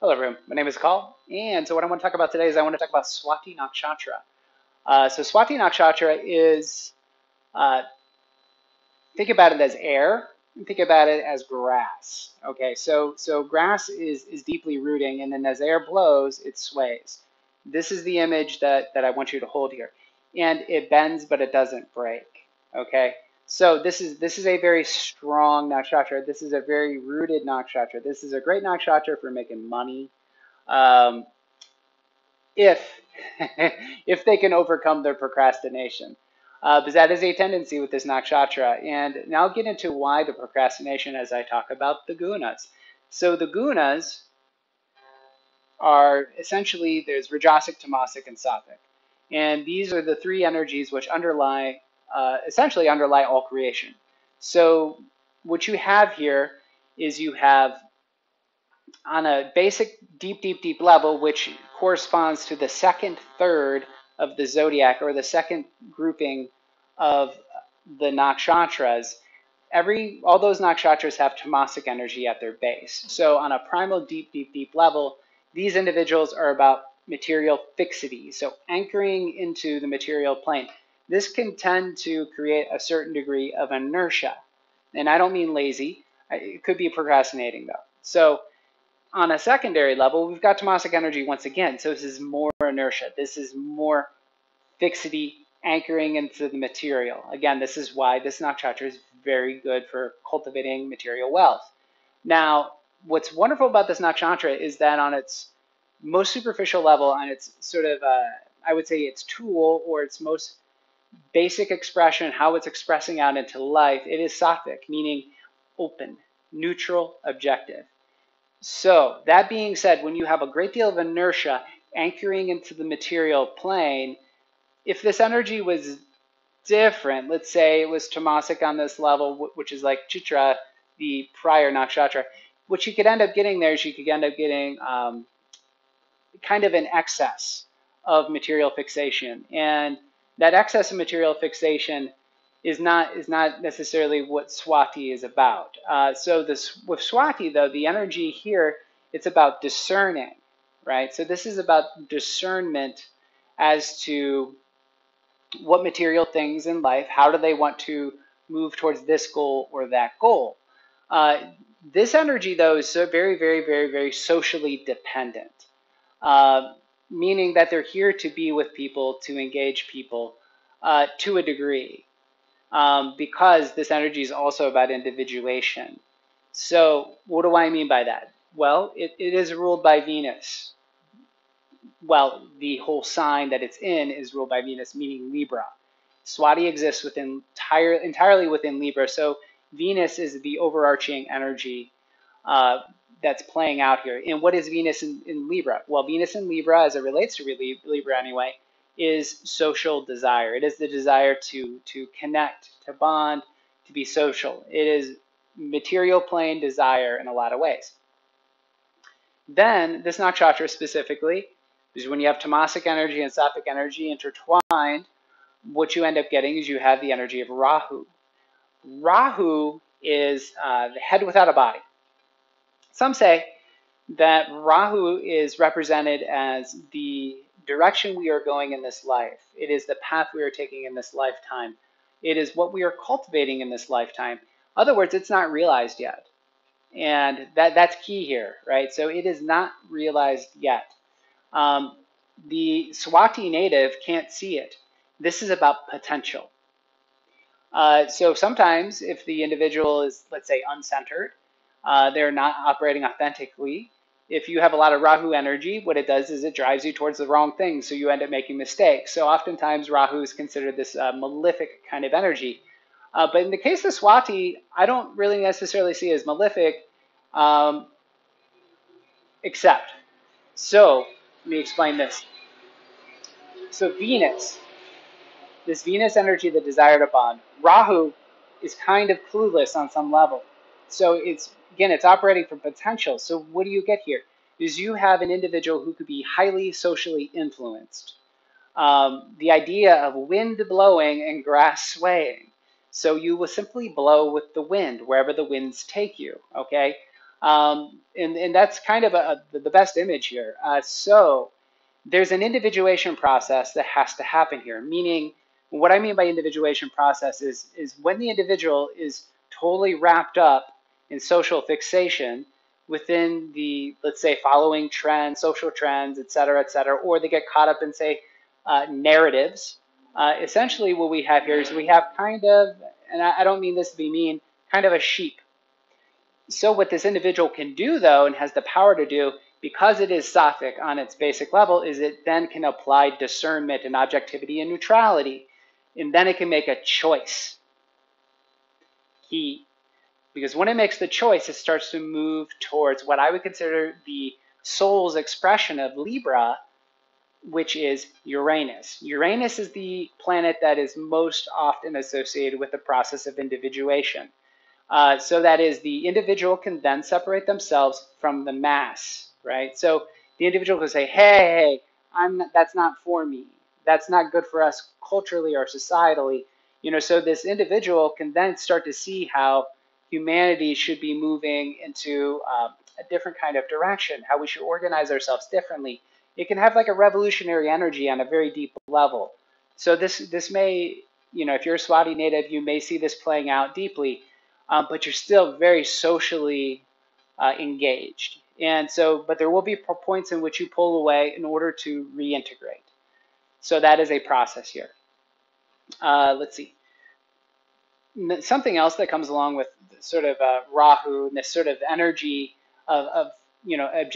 Hello everyone, my name is Carl, and so what I want to talk about today is I want to talk about Swati Nakshatra. So Swati Nakshatra is, uh, think about it as air, and think about it as grass. Okay, so grass is deeply rooting, and then as air blows, it sways. This is the image that I want you to hold here. And it bends, but it doesn't break. Okay, so this is a very strong nakshatra. This is a very rooted nakshatra. This is a great nakshatra for making money. Um, if if they can overcome their procrastination. Because that is a tendency with this nakshatra. And now I'll get into why the procrastination as I talk about the gunas. So the gunas are essentially, there's Rajasic, Tamasic, and Sattvic. And these are the three energies which essentially underlie all creation. So what you have here is you have on a basic deep level, which corresponds to the second third of the zodiac or the second grouping of the nakshatras, all those nakshatras have tamasic energy at their base. So on a primal deep level, these individuals are about material fixity, so anchoring into the material plane. This can tend to create a certain degree of inertia. And I don't mean lazy. It could be procrastinating though. So on a secondary level, we've got tamasic energy once again. So this is more inertia. This is more fixity, anchoring into the material. Again, this is why this nakshatra is very good for cultivating material wealth. Now, what's wonderful about this nakshatra is that on its most superficial level, on its sort of, I would say its tool or its most basic expression, how it's expressing out into life, it is sattvic, meaning open, neutral, objective. So that being said, when you have a great deal of inertia anchoring into the material plane, if this energy was different, let's say it was tamasic on this level, which is like Chitra, the prior nakshatra, what you could end up getting there is you could end up getting kind of an excess of material fixation. And that excess of material fixation is not necessarily what Swati is about. So this with Swati though, the energy here, it's about discerning, right? So this is about discernment as to what material things in life, how do they want to move towards this goal or that goal. Uh, this energy though is so very socially dependent, uh, meaning that they're here to be with people, to engage people to a degree because this energy is also about individuation. So what do I mean by that? Well, it is ruled by Venus. Well, the whole sign that it's in is ruled by Venus, meaning Libra. Swati exists entirely within Libra. So Venus is the overarching energy that's playing out here. And what is Venus in Libra? Well, Venus in Libra, as it relates to Libra anyway, is social desire. It is the desire to connect, to bond, to be social. It is material plane desire in a lot of ways. Then this nakshatra specifically is when you have tamasic energy and sattvic energy intertwined, what you end up getting is you have the energy of Rahu. Rahu is the head without a body. Some say that Rahu is represented as the direction we are going in this life. It is the path we are taking in this lifetime. It is what we are cultivating in this lifetime. In other words, it's not realized yet. And that's key here, right? So it is not realized yet. The Swati native can't see it. This is about potential. So sometimes if the individual is, let's say, uncentered, they're not operating authentically. If you have a lot of Rahu energy, what it does is it drives you towards the wrong thing, so you end up making mistakes. So oftentimes Rahu is considered this malefic kind of energy. But in the case of Swati, I don't really necessarily see it as malefic, except. So let me explain this. So Venus, this Venus energy, the desire to bond, Rahu is kind of clueless on some level. So it's operating from potential. So what do you get here? Is you have an individual who could be highly socially influenced. The idea of wind blowing and grass swaying. So you will simply blow with the wind wherever the winds take you, okay? And that's kind of the best image here. So there's an individuation process that has to happen here, meaning what I mean by individuation process is when the individual is totally wrapped up in social fixation within the, let's say, following trends, social trends, et cetera, or they get caught up in, say, narratives. Essentially, what we have here is we have kind of, and I don't mean this to be mean, kind of a sheep. So what this individual can do, though, and has the power to do, because it is sattvic on its basic level, is it then can apply discernment and objectivity and neutrality. And then it can make a choice. Because when it makes the choice, it starts to move towards what I would consider the soul's expression of Libra, which is Uranus. Uranus is the planet that is most often associated with the process of individuation. So that is, the individual can then separate themselves from the mass, right? So the individual can say, hey, that's not for me. That's not good for us culturally or societally. So this individual can then start to see how humanity should be moving into a different kind of direction, how we should organize ourselves differently. It can have like a revolutionary energy on a very deep level. So this may, if you're a Swati native, you may see this playing out deeply. But you're still very socially engaged. And so, but there will be points in which you pull away in order to reintegrate. So that is a process here. Let's see. Something else that comes along with sort of Rahu and this sort of energy of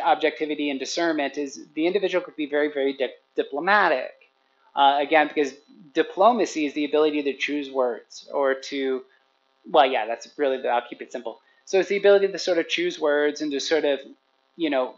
objectivity and discernment is the individual could be very, very diplomatic. Again, because diplomacy is the ability to choose words or to, well, yeah, that's really, I'll keep it simple. So it's the ability to sort of choose words and to sort of,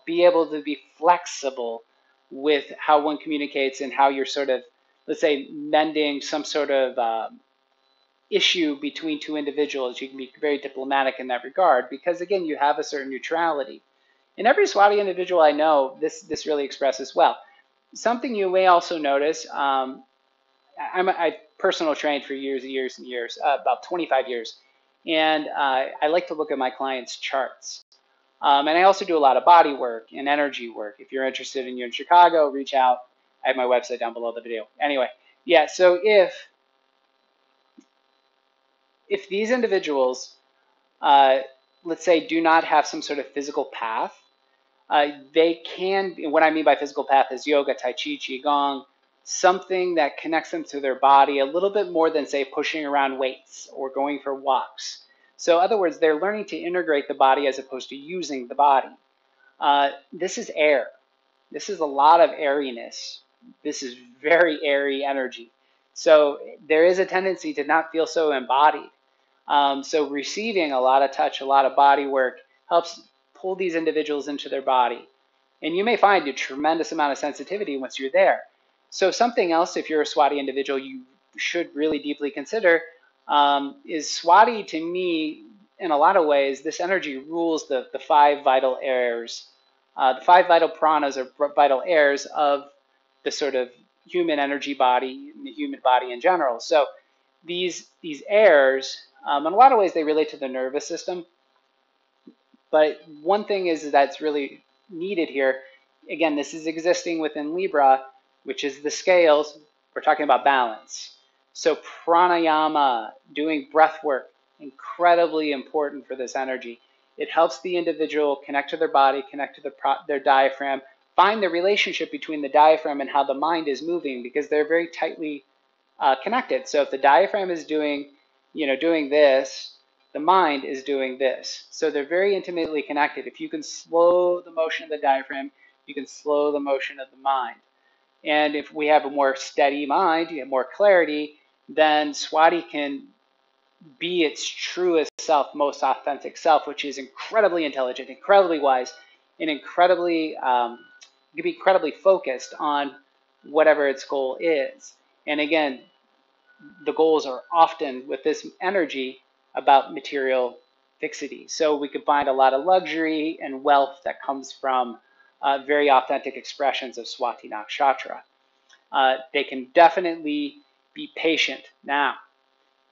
be able to be flexible with how one communicates and how you're sort of, let's say, mending some sort of issue between two individuals. You can be very diplomatic in that regard because, again, you have a certain neutrality. In every Swati individual I know, this really expresses well. Something you may also notice, I personal trained for years and years and years, about 25 years. And I like to look at my clients' charts. And I also do a lot of body work and energy work. If you're interested and you're in Chicago, reach out. I have my website down below the video. Anyway, yeah, so if these individuals, let's say, do not have some sort of physical path, they can, what I mean by physical path is yoga, tai chi, qigong, something that connects them to their body a little bit more than, say, pushing around weights or going for walks. So in other words, they're learning to integrate the body as opposed to using the body. This is air. This is a lot of airiness. This is very airy energy. So there is a tendency to not feel so embodied. So receiving a lot of touch, a lot of body work helps pull these individuals into their body. And you may find a tremendous amount of sensitivity once you're there. So something else, if you're a Swati individual, you should really deeply consider is Swati, to me, in a lot of ways, this energy rules the five vital airs. The five vital pranas are vital airs of the sort of human energy body, and the human body in general. So these airs, in a lot of ways, they relate to the nervous system. But one thing is that's really needed here. Again, this is existing within Libra, which is the scales. We're talking about balance. So pranayama, doing breath work, incredibly important for this energy. It helps the individual connect to their body, connect to their diaphragm, find the relationship between the diaphragm and how the mind is moving, because they're very tightly connected. So if the diaphragm is doing this, the mind is doing this. So they're very intimately connected. If you can slow the motion of the diaphragm, you can slow the motion of the mind. And if we have a more steady mind, you have more clarity, then Swati can be its truest self, most authentic self, which is incredibly intelligent, incredibly wise, and incredibly can be incredibly focused on whatever its goal is. And again, the goals are often with this energy about material fixity. So we could find a lot of luxury and wealth that comes from very authentic expressions of Swati Nakshatra. They can definitely be patient. Now,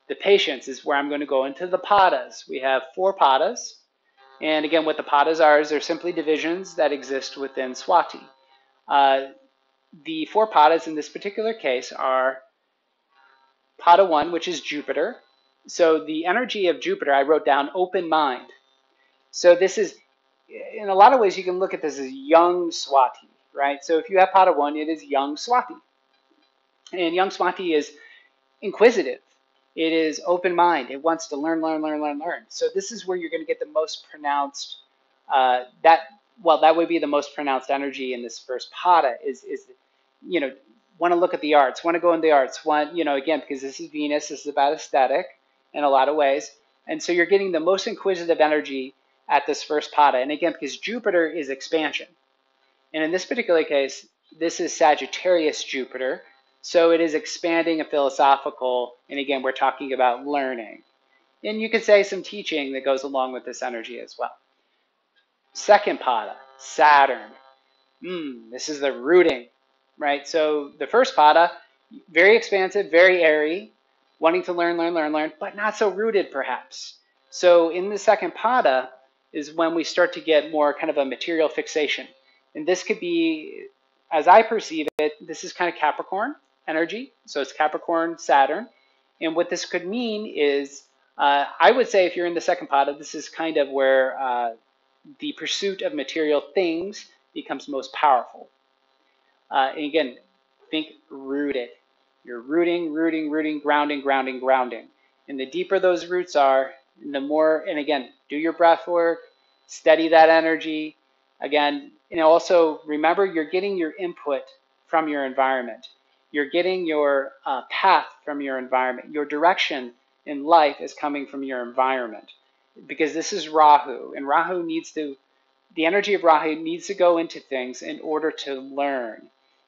the patience is where I'm going to go into the padas. We have 4 padas. And again, what the padas are is they're simply divisions that exist within Swati. The 4 padas in this particular case are pada 1, which is Jupiter. So the energy of Jupiter, I wrote down open mind. So this is, in a lot of ways, you can look at this as young Swati, right? So if you have pada 1, it is young Swati. And young Swati is inquisitive. It is open mind. It wants to learn, learn, learn, learn, learn. So this is where you're going to get the most pronounced, that would be the most pronounced energy in this first pada is want to look at the arts, want to go in the arts, again, because this is Venus, this is about aesthetic in a lot of ways. And so you're getting the most inquisitive energy at this first pada. And again, because Jupiter is expansion. And in this particular case, this is Sagittarius Jupiter. So it is expanding a philosophical, and again, we're talking about learning. And you could say some teaching that goes along with this energy as well. Second pada, Saturn. This is the rooting, right? So the first pada, very expansive, very airy, wanting to learn, learn, learn, learn, but not so rooted perhaps. So in the second pada is when we start to get more kind of a material fixation. And this could be, as I perceive it, this is kind of Capricorn energy. So it's Capricorn, Saturn. And what this could mean is, I would say if you're in the second pada, this is kind of where the pursuit of material things becomes most powerful. And again, think rooted. You're rooting, rooting, rooting, grounding, grounding, grounding. And the deeper those roots are, the more, and again, do your breath work, steady that energy. Again, and also remember you're getting your input from your environment. You're getting your path from your environment. Your direction in life is coming from your environment. Because this is Rahu, and Rahu needs to, the energy of Rahu needs to go into things in order to learn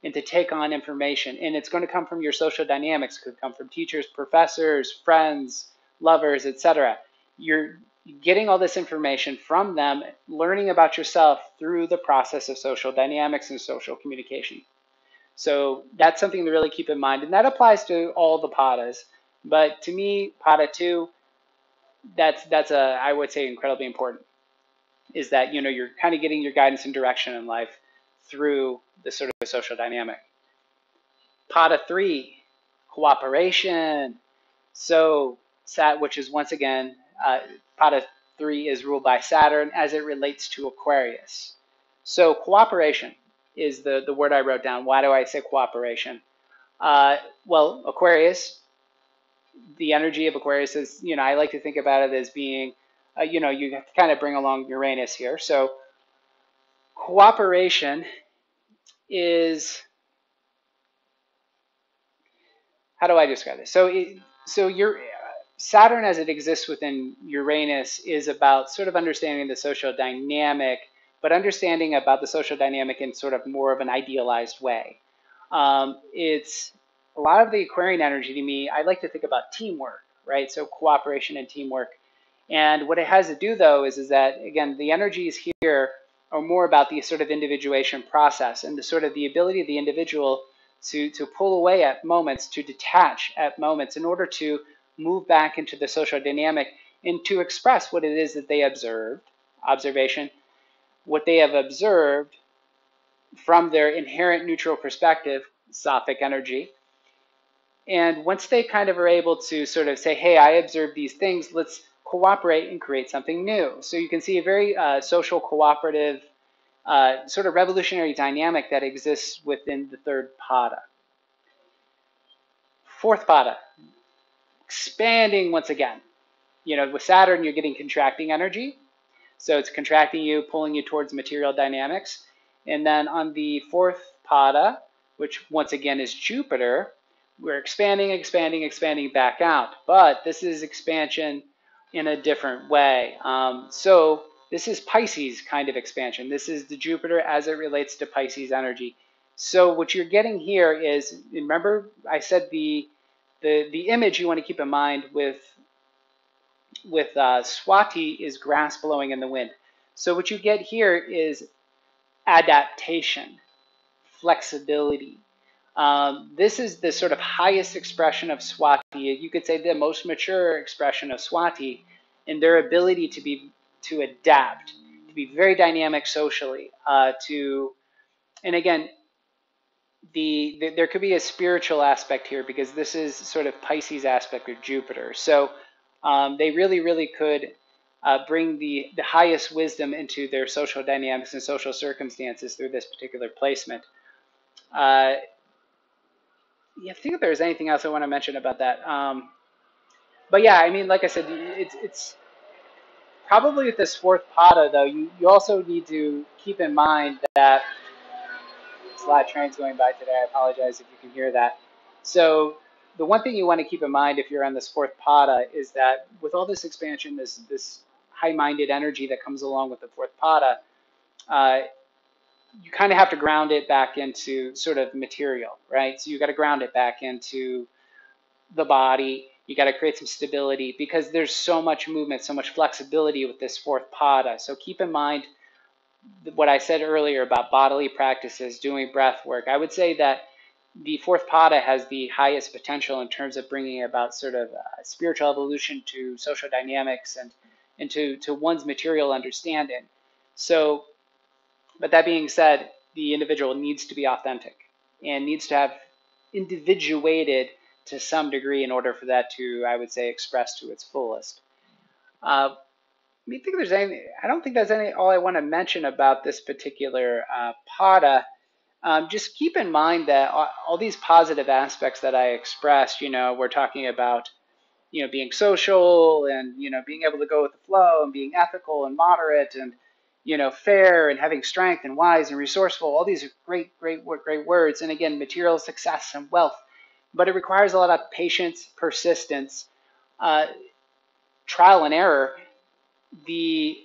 and to take on information. And it's going to come from your social dynamics. It could come from teachers, professors, friends, lovers, etc. You're getting all this information from them, learning about yourself through the process of social dynamics and social communication. So that's something to really keep in mind. And that applies to all the padas. But to me, pada 2, that's I would say incredibly important, is that you're kind of getting your guidance and direction in life through the sort of social dynamic. Pada 3, cooperation. So which is once again, pada 3 is ruled by Saturn as it relates to Aquarius. So cooperation is the word I wrote down. Why do I say cooperation? Well, Aquarius, the energy of Aquarius is, I like to think about it as being, you have to kind of bring along Uranus here. So cooperation is, how do I describe this? So your Saturn as it exists within Uranus is about sort of understanding the social dynamic, but understanding about the social dynamic in sort of more of an idealized way. It's a lot of the Aquarian energy to me, I like to think about teamwork, right? So cooperation and teamwork. And what it has to do though is that, again, the energies here are more about the sort of individuation process and the sort of the ability of the individual to pull away at moments, to detach at moments in order to move back into the social dynamic and to express what it is that they observed, observation, what they have observed from their inherent neutral perspective, Sattvic energy. And once they kind of are able to sort of say, hey, I observed these things, let's cooperate and create something new. So you can see a very social, cooperative, sort of revolutionary dynamic that exists within the third pada. Fourth pada, expanding once again. With Saturn, you're getting contracting energy. So it's contracting you, pulling you towards material dynamics. And then on the fourth pada, which once again is Jupiter, we're expanding, expanding, expanding back out. But this is expansion in a different way. So this is Pisces kind of expansion. This is the Jupiter as it relates to Pisces energy. So what you're getting here is, remember I said the image you want to keep in mind with Swati is grass blowing in the wind. So what you get here is adaptation, flexibility. This is the sort of highest expression of Swati. You could say the most mature expression of Swati in their ability to be to adapt, to be very dynamic socially, and again, there could be a spiritual aspect here because this is sort of Pisces aspect of Jupiter. So they really could bring the highest wisdom into their social dynamics and social circumstances through this particular placement. Yeah, I think if there's anything else I want to mention about that. But yeah, I mean, like I said, it's probably with this fourth pada, though, you also need to keep in mind that there's a lot of trains going by today. I apologize if you can hear that. So the one thing you want to keep in mind if you're on this fourth pada is that with all this expansion, this high-minded energy that comes along with the fourth pada, you kind of have to ground it back into sort of material, right? So you got to ground it back into the body. You got to create some stability because there's so much movement, so much flexibility with this fourth pada. So keep in mind what I said earlier about bodily practices, doing breath work. I would say that the fourth pada has the highest potential in terms of bringing about sort of spiritual evolution to social dynamics and to one's material understanding. So, but that being said, the individual needs to be authentic and needs to have individuated to some degree in order for that to, I would say, express to its fullest. I think there's any. I don't think there's any. All I want to mention about this particular pada. Just keep in mind that all these positive aspects that I expressed. We're talking about being social and being able to go with the flow and being ethical and moderate and fair and having strength and wise and resourceful. All these are great words. And again, material success and wealth, but it requires a lot of patience, persistence, trial and error, the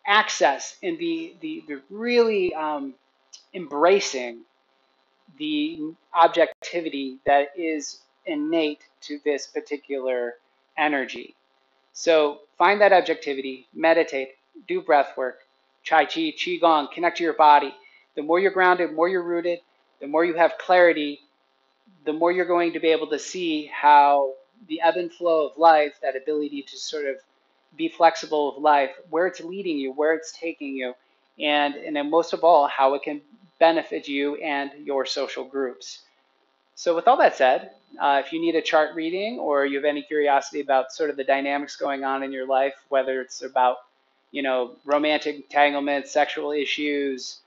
access and the really embracing the objectivity that is innate to this particular energy. So find that objectivity, meditate, do breath work, Tai Chi, Qigong, connect to your body. The more you're grounded, the more you're rooted, the more you have clarity, the more you're going to be able to see how the ebb and flow of life, that ability to sort of be flexible with life, where it's leading you, where it's taking you, and then most of all, how it can benefit you and your social groups. So with all that said, if you need a chart reading or you have any curiosity about sort of the dynamics going on in your life, whether it's about, romantic entanglements, sexual issues,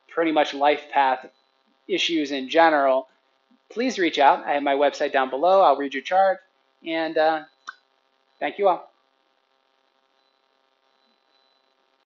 pretty much life path issues in general, please reach out. I have my website down below. I'll read your chart. And thank you all.